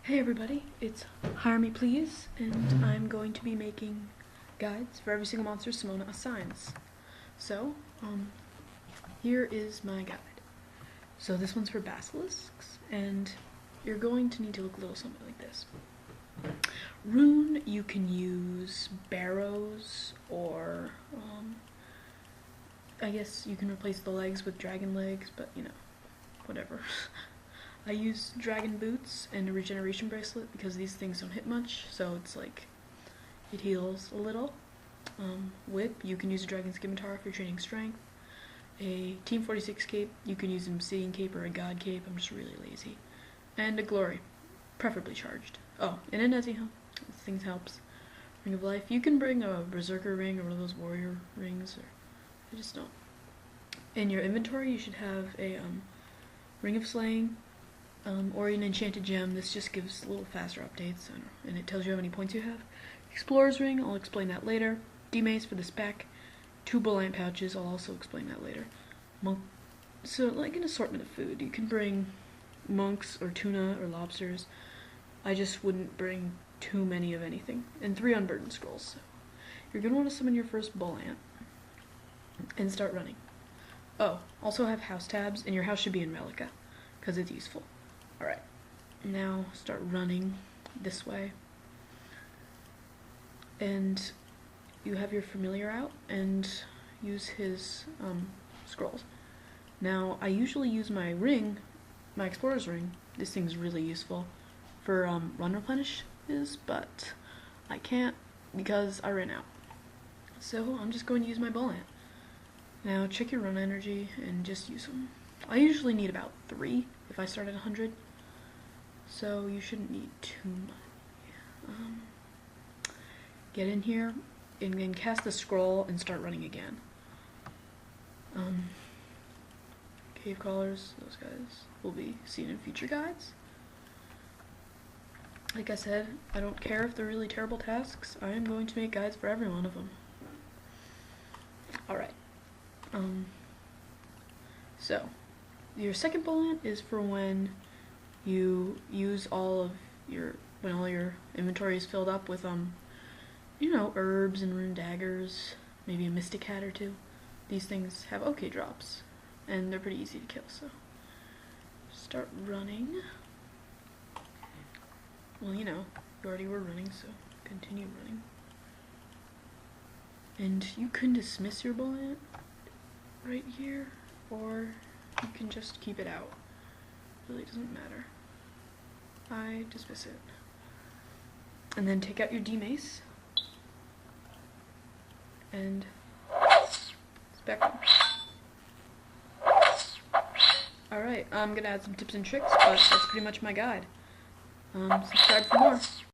Hey everybody, it's Hire Me Please, and I'm going to be making guides for every single monster Sumona assigns. So, here is my guide. So this one's for Basilisks, and you're going to need to look a little something like this. Rune, you can use barrows, or, I guess you can replace the legs with dragon legs, but you know, whatever. I use dragon boots and a regeneration bracelet because these things don't hit much, so it's like, it heals a little. Whip, you can use a dragon scimitar if you're training strength. A Team 46 cape, you can use an obsidian cape or a god cape, I'm just really lazy. And a glory, preferably charged. Oh, and an addy, this thing helps. Ring of life, you can bring a berserker ring or one of those warrior rings, or I just don't. In your inventory, you should have a ring of slaying, or an enchanted gem. This just gives little faster updates, and it tells you how many points you have. Explorer's ring, I'll explain that later. Dmace for the spec. 2 bull-ant pouches, I'll also explain that later. Monk, so like an assortment of food. You can bring monks or tuna or lobsters. I just wouldn't bring too many of anything. And 3 unburdened scrolls. So you're going to want to summon your first bull-ant and start running. Oh, also have house tabs, and your house should be in Relica, because it's useful. Alright, now start running this way. And you have your familiar out, and use his scrolls. Now, I usually use my ring, my explorer's ring. This thing's really useful for run replenishes, but I can't because I ran out. So I'm just going to use my bull-ant. Now check your run energy and just use them. I usually need about 3 if I start at 100, so you shouldn't need too much. Get in here and then cast the scroll and start running again. Cave crawlers, those guys will be seen in future guides. Like I said, I don't care if they're really terrible tasks. I am going to make guides for every one of them. Alright. So, your second bull-ant is for when you use when all your inventory is filled up with, you know, herbs and rune daggers, maybe a mystic hat or 2. These things have OK drops, and they're pretty easy to kill, so start running. Well, you know, you already were running, so continue running. And you can dismiss your bull-ant right here, or you can just keep it out. It really doesn't matter. I dismiss it. And then take out your dmace and spec them. Alright, I'm gonna add some tips and tricks, but that's pretty much my guide. Subscribe for more.